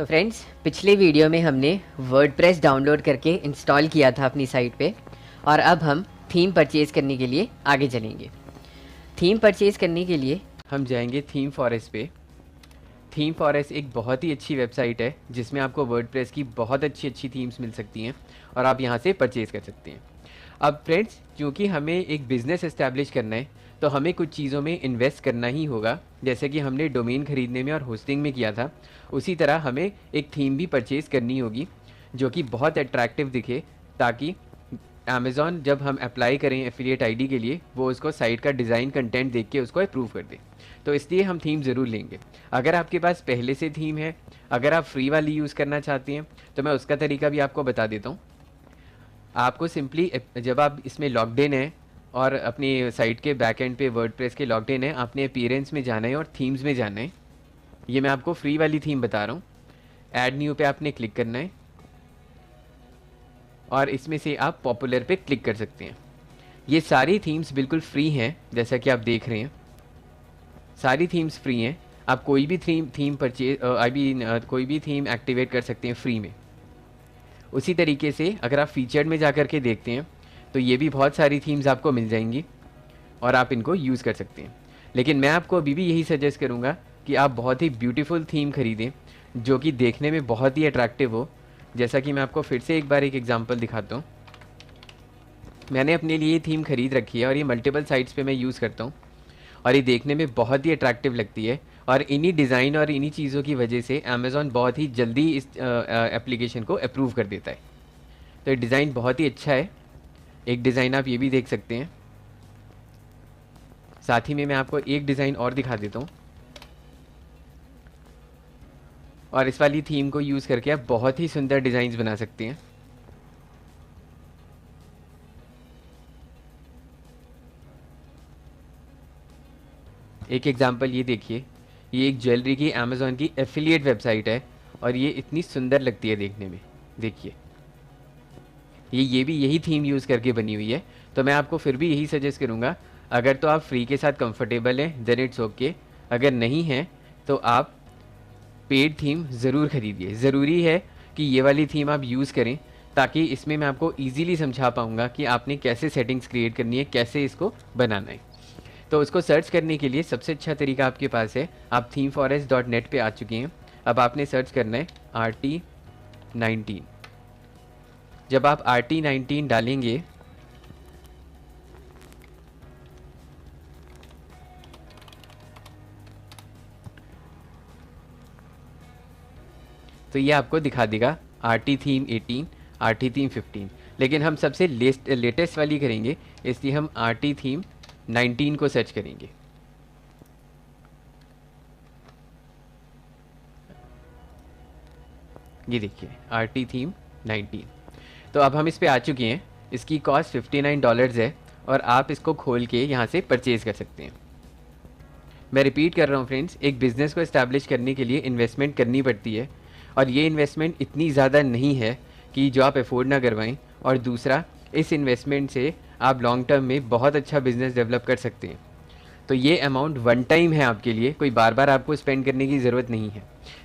तो फ्रेंड्स, पिछले वीडियो में हमने वर्डप्रेस डाउनलोड करके इंस्टॉल किया था अपनी साइट पे, और अब हम थीम परचेज़ करने के लिए आगे चलेंगे। थीम परचेज़ करने के लिए हम जाएंगे थीम फॉरेस्ट पे। थीम फॉरेस्ट एक बहुत ही अच्छी वेबसाइट है जिसमें आपको वर्डप्रेस की बहुत अच्छी अच्छी थीम्स मिल सकती हैं और आप यहाँ से परचेज़ कर सकते हैं। अब फ्रेंड्स, क्योंकि हमें एक बिज़नेस इस्टेब्लिश करना है तो हमें कुछ चीज़ों में इन्वेस्ट करना ही होगा, जैसे कि हमने डोमेन ख़रीदने में और होस्टिंग में किया था। उसी तरह हमें एक थीम भी परचेज़ करनी होगी जो कि बहुत अट्रैक्टिव दिखे, ताकि अमेज़ॉन जब हम अप्लाई करें एफिलिएट आईडी के लिए, वो उसको साइट का डिज़ाइन कंटेंट देख के उसको अप्रूव कर दे। तो इसलिए हम थीम ज़रूर लेंगे। अगर आपके पास पहले से थीम है, अगर आप फ्री वाली यूज़ करना चाहती हैं, तो मैं उसका तरीका भी आपको बता देता हूँ। आपको सिंपली जब आप इसमें लॉग्ड इन है और अपनी साइट के बैक एंड पे वर्डप्रेस के लॉग्ड इन है, आपने अपीयरेंस में जाना है और थीम्स में जाना है। ये मैं आपको फ्री वाली थीम बता रहा हूँ। ऐड न्यू पे आपने क्लिक करना है और इसमें से आप पॉपुलर पे क्लिक कर सकते हैं। ये सारी थीम्स बिल्कुल फ्री हैं, जैसा कि आप देख रहे हैं। सारी थीम्स फ्री हैं। आप कोई भी थीम परचेज कोई भी थीम एक्टिवेट कर सकते हैं फ्री में। उसी तरीके से अगर आप फीचर्ड में जा कर के देखते हैं तो ये भी बहुत सारी थीम्स आपको मिल जाएंगी और आप इनको यूज़ कर सकते हैं। लेकिन मैं आपको अभी भी यही सजेस्ट करूँगा कि आप बहुत ही ब्यूटीफुल थीम ख़रीदें जो कि देखने में बहुत ही अट्रैक्टिव हो। जैसा कि मैं आपको फिर से एक बार एक एग्जांपल दिखाता हूँ। मैंने अपने लिए थीम ख़रीद रखी है और ये मल्टीपल साइट्स पे मैं यूज़ करता हूँ और ये देखने में बहुत ही अट्रैक्टिव लगती है। और इन्हीं डिज़ाइन और इन्हीं चीज़ों की वजह से अमेज़ॉन बहुत ही जल्दी इस एप्लीकेशन को अप्रूव कर देता है। तो ये डिज़ाइन बहुत ही अच्छा है। एक डिज़ाइन आप ये भी देख सकते हैं। साथ ही में मैं आपको एक डिज़ाइन और दिखा देता हूँ, और इस वाली थीम को यूज़ करके आप बहुत ही सुंदर डिज़ाइंस बना सकते हैं। एक एग्जांपल ये देखिए, ये एक ज्वेलरी की अमेज़ॉन की एफिलिएट वेबसाइट है और ये इतनी सुंदर लगती है देखने में। देखिए, ये भी यही थीम यूज़ करके बनी हुई है। तो मैं आपको फिर भी यही सजेस्ट करूँगा, अगर तो आप फ्री के साथ कंफर्टेबल हैं देन इट्स ओके। अगर नहीं हैं तो आप पेड थीम ज़रूर ख़रीदिए। ज़रूरी है कि ये वाली थीम आप यूज़ करें, ताकि इसमें मैं आपको ईज़िली समझा पाऊँगा कि आपने कैसे सेटिंग्स क्रिएट करनी है, कैसे इसको बनाना है। तो उसको सर्च करने के लिए सबसे अच्छा तरीका आपके पास है, आप themeforest.net पे आ चुके हैं। अब आपने सर्च करना है RT19। जब आप RT19 डालेंगे तो ये आपको दिखा देगा RT थीम 18, RT थीम 15। लेकिन हम सबसे लेटेस्ट वाली करेंगे, इसलिए हम RT थीम 19 को सर्च करेंगे। ये देखिए RT थीम 19। तो अब हम इस पे आ चुके हैं। इसकी कॉस्ट $59 है और आप इसको खोल के यहाँ से परचेज़ कर सकते हैं। मैं रिपीट कर रहा हूँ फ्रेंड्स, एक बिज़नेस को इस्टेब्लिश करने के लिए इन्वेस्टमेंट करनी पड़ती है और ये इन्वेस्टमेंट इतनी ज़्यादा नहीं है कि जो आप अफोर्ड ना करवाएं। और दूसरा, इस इन्वेस्टमेंट से आप लॉन्ग टर्म में बहुत अच्छा बिज़नेस डेवलप कर सकते हैं। तो ये अमाउंट वन टाइम है आपके लिए, कोई बार बार आपको स्पेंड करने की ज़रूरत नहीं है।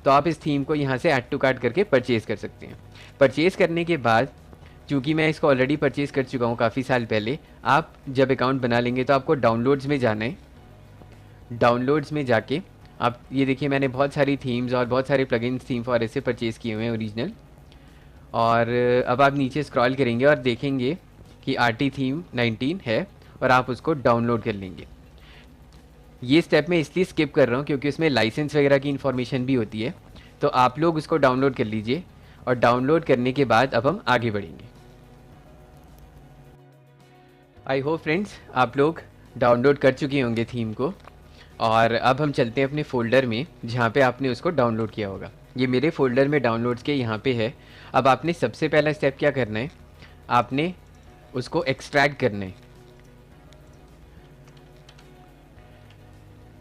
तो आप इस थीम को यहाँ से ऐड टू कार्ट करके परचेज़ कर सकते हैं। परचेज़ करने के बाद, चूँकि मैं इसको ऑलरेडी परचेज़ कर चुका हूँ काफ़ी साल पहले, आप जब अकाउंट बना लेंगे तो आपको डाउनलोड्स में जाना है। डाउनलोड्स में जाके आप ये देखिए, मैंने बहुत सारी थीम्स और बहुत सारे प्लगइन्स थीम फॉरेस्ट से परचेज़ किए हुए हैं ओरिजिनल। और अब आप नीचे स्क्रॉल करेंगे और देखेंगे कि RT थीम 19 है और आप उसको डाउनलोड कर लेंगे। ये स्टेप मैं इसलिए स्किप कर रहा हूँ क्योंकि उसमें लाइसेंस वगैरह की इन्फॉर्मेशन भी होती है। तो आप लोग उसको डाउनलोड कर लीजिए और डाउनलोड करने के बाद अब हम आगे बढ़ेंगे। आई होप फ्रेंड्स आप लोग डाउनलोड कर चुके होंगे थीम को, और अब हम चलते हैं अपने फ़ोल्डर में जहाँ पे आपने उसको डाउनलोड किया होगा। ये मेरे फ़ोल्डर में डाउनलोड्स के यहाँ पे है। अब आपने सबसे पहला स्टेप क्या करना है, आपने उसको एक्सट्रैक्ट करना है।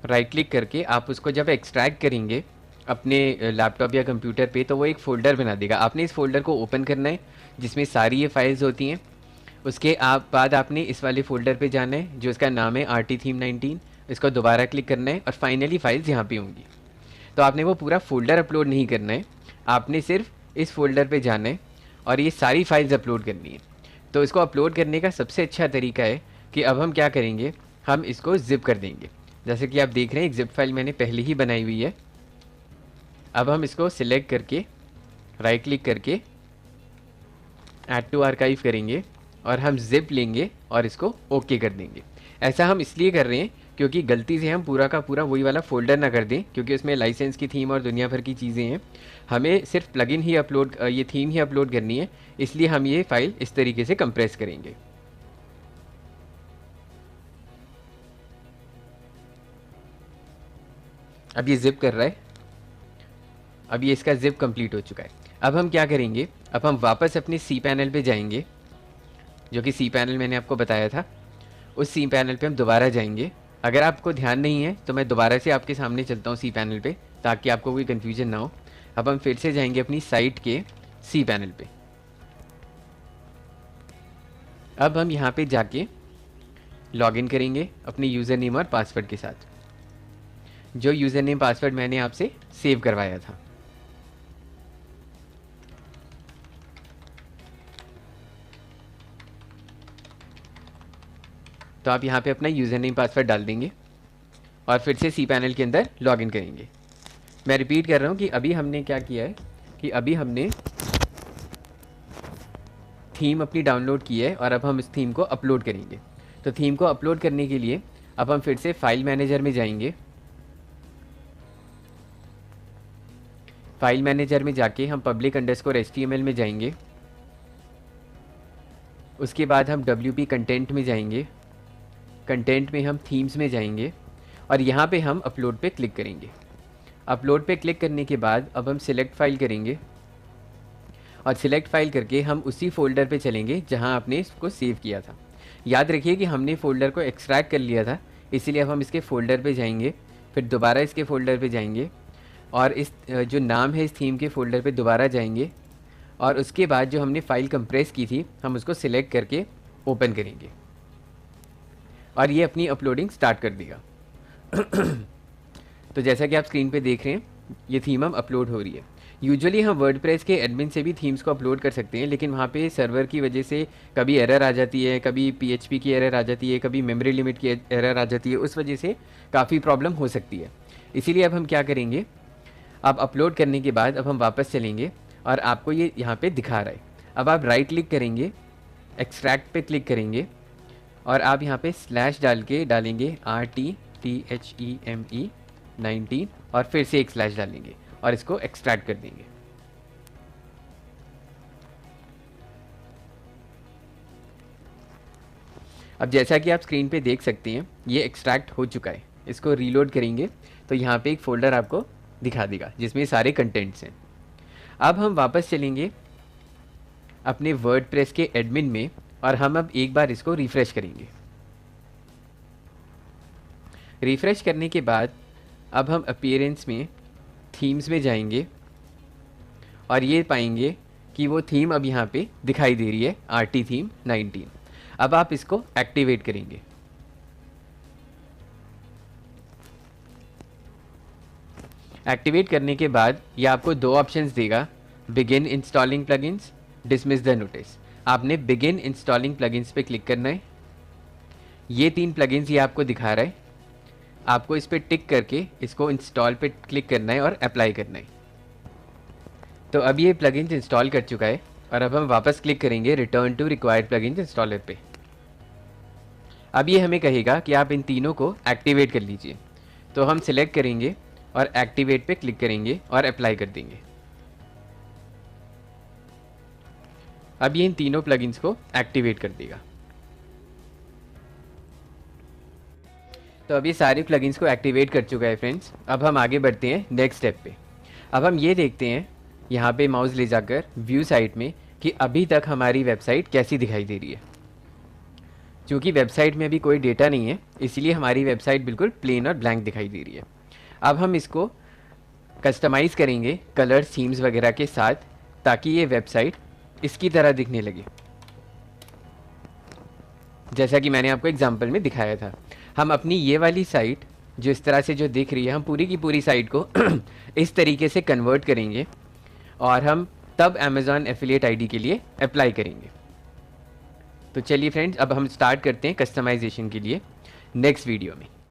राइट क्लिक करके आप उसको जब एक्सट्रैक्ट करेंगे अपने लैपटॉप या कंप्यूटर पे, तो वो एक फ़ोल्डर बना देगा। आपने इस फ़ोल्डर को ओपन करना है जिसमें सारी ये फाइल्स होती हैं। उसके बाद आपने इस वाले फ़ोल्डर पे जाना है जो इसका नाम है RT थीम 19। इसको दोबारा क्लिक करना है और फाइनली फाइल्स यहाँ पे होंगी। तो आपने वो पूरा फ़ोल्डर अपलोड नहीं करना है, आपने सिर्फ इस फोल्डर पे जाना है और ये सारी फाइल्स अपलोड करनी है। तो इसको अपलोड करने का सबसे अच्छा तरीका है कि अब हम क्या करेंगे, हम इसको ज़िप कर देंगे। जैसे कि आप देख रहे हैं एक ज़िप फाइल मैंने पहले ही बनाई हुई है। अब हम इसको सिलेक्ट करके राइट क्लिक करके ऐड टू आर्काइव करेंगे और हम ज़िप लेंगे और इसको ओके कर देंगे। ऐसा हम इसलिए कर रहे हैं क्योंकि गलती से हम पूरा का पूरा वही वाला फ़ोल्डर ना कर दें, क्योंकि उसमें लाइसेंस की थीम और दुनिया भर की चीज़ें हैं। हमें सिर्फ प्लगइन ही अपलोड, ये थीम ही अपलोड करनी है, इसलिए हम ये फ़ाइल इस तरीके से कंप्रेस करेंगे। अब ये ज़िप कर रहा है, अब ये इसका ज़िप कंप्लीट हो चुका है। अब हम क्या करेंगे, अब हम वापस अपने सी पैनल पे जाएंगे, जो कि सी पैनल मैंने आपको बताया था। उस सी पैनल पे हम दोबारा जाएंगे। अगर आपको ध्यान नहीं है तो मैं दोबारा से आपके सामने चलता हूँ सी पैनल पे, ताकि आपको कोई कन्फ्यूजन ना हो। अब हम फिर से जाएंगे अपनी साइट के सी पैनल पे। अब हम यहाँ पे जाके लॉगिन करेंगे अपने यूज़र नेम और पासवर्ड के साथ, जो यूज़र नेम पासवर्ड मैंने आपसे सेव करवाया था। तो आप यहाँ पे अपना यूज़र नेम पासवर्ड डाल देंगे और फिर से सी पैनल के अंदर लॉगिन करेंगे। मैं रिपीट कर रहा हूँ कि अभी हमने क्या किया है कि अभी हमने थीम अपनी डाउनलोड की है और अब हम इस थीम को अपलोड करेंगे। तो थीम को अपलोड करने के लिए अब हम फिर से फाइल मैनेजर में जाएंगे। फाइल मैनेजर में जाके हम public_html में जाएंगे। उसके बाद हम WP कंटेंट में जाएंगे। कंटेंट में हम थीम्स में जाएंगे और यहाँ पे हम अपलोड पे क्लिक करेंगे। अपलोड पे क्लिक करने के बाद अब हम सिलेक्ट फाइल करेंगे और सिलेक्ट फाइल करके हम उसी फोल्डर पे चलेंगे जहाँ आपने इसको सेव किया था। याद रखिए कि हमने फ़ोल्डर को एक्सट्रैक्ट कर लिया था, इसीलिए अब हम इसके फ़ोल्डर पे जाएंगे, फिर दोबारा इसके फ़ोल्डर पे जाएंगे और इस जो नाम है इस थीम के फ़ोल्डर पे दोबारा जाएंगे और उसके बाद जो हमने फ़ाइल कंप्रेस की थी हम उसको सिलेक्ट करके ओपन करेंगे और ये अपनी अपलोडिंग स्टार्ट कर देगा। तो जैसा कि आप स्क्रीन पे देख रहे हैं ये थीम अब अपलोड हो रही है। यूजुअली हम वर्डप्रेस के एडमिन से भी थीम्स को अपलोड कर सकते हैं, लेकिन वहाँ पे सर्वर की वजह से कभी एरर आ जाती है, कभी PHP की एरर आ जाती है, कभी मेमोरी लिमिट की एरर आ जाती है, उस वजह से काफ़ी प्रॉब्लम हो सकती है। इसीलिए अब हम क्या करेंगे, अब अपलोड करने के बाद अब हम वापस चलेंगे और आपको ये यहाँ पे दिखा रहा है। अब आप राइट क्लिक करेंगे, एक्सट्रैक्ट पे क्लिक करेंगे और आप यहाँ पे स्लैश डाल के डालेंगे RTTHEME 19 और फिर से एक स्लैश डालेंगे और इसको एक्सट्रैक्ट कर देंगे। अब जैसा कि आप स्क्रीन पे देख सकते हैं ये एक्सट्रैक्ट हो चुका है। इसको रीलोड करेंगे तो यहाँ पे एक फ़ोल्डर आपको दिखा देगा जिसमें सारे कंटेंट्स हैं। अब हम वापस चलेंगे अपने वर्डप्रेस के एडमिन में और हम अब एक बार इसको रिफ़्रेश करेंगे। रिफ़्रेश करने के बाद अब हम अपीयरेंस में थीम्स में जाएंगे और ये पाएंगे कि वो थीम अब यहाँ पे दिखाई दे रही है, RT थीम 19। अब आप इसको एक्टिवेट करेंगे। एक्टिवेट करने के बाद ये आपको दो ऑप्शंस देगा, begin installing plugins, dismiss the notice. आपने बिगिन इंस्टॉलिंग प्लगइन्स पे क्लिक करना है। ये 3 प्लगइन्स ये आपको दिखा रहा है, आपको इस पर टिक करके इसको इंस्टॉल पे क्लिक करना है और अप्लाई करना है। तो अब ये प्लगइन्स इंस्टॉल कर चुका है और अब हम वापस क्लिक करेंगे return to required plugins installer पे। अब ये हमें कहेगा कि आप इन तीनों को एक्टिवेट कर लीजिए, तो हम सिलेक्ट करेंगे और एक्टिवेट पे क्लिक करेंगे और अप्लाई कर देंगे। अब ये इन तीनों प्लगइन्स को एक्टिवेट कर देगा। तो अब ये सारे प्लगइन्स को एक्टिवेट कर चुका है फ्रेंड्स। अब हम आगे बढ़ते हैं नेक्स्ट स्टेप पे। अब हम ये देखते हैं यहाँ पे माउस ले जाकर व्यू साइट में कि अभी तक हमारी वेबसाइट कैसी दिखाई दे रही है। क्योंकि वेबसाइट में अभी कोई डेटा नहीं है, इसलिए हमारी वेबसाइट बिल्कुल प्लेन और ब्लैंक दिखाई दे रही है। अब हम इसको कस्टमाइज़ करेंगे कलर थीम्स वगैरह के साथ, ताकि ये वेबसाइट इसकी तरह दिखने लगे, जैसा कि मैंने आपको एग्जांपल में दिखाया था। हम अपनी ये वाली साइट जो इस तरह से जो दिख रही है, हम पूरी की पूरी साइट को इस तरीके से कन्वर्ट करेंगे और हम तब अमेज़ॉन एफिलिएट आईडी के लिए अप्लाई करेंगे। तो चलिए फ्रेंड्स, अब हम स्टार्ट करते हैं कस्टमाइजेशन के लिए नेक्स्ट वीडियो में।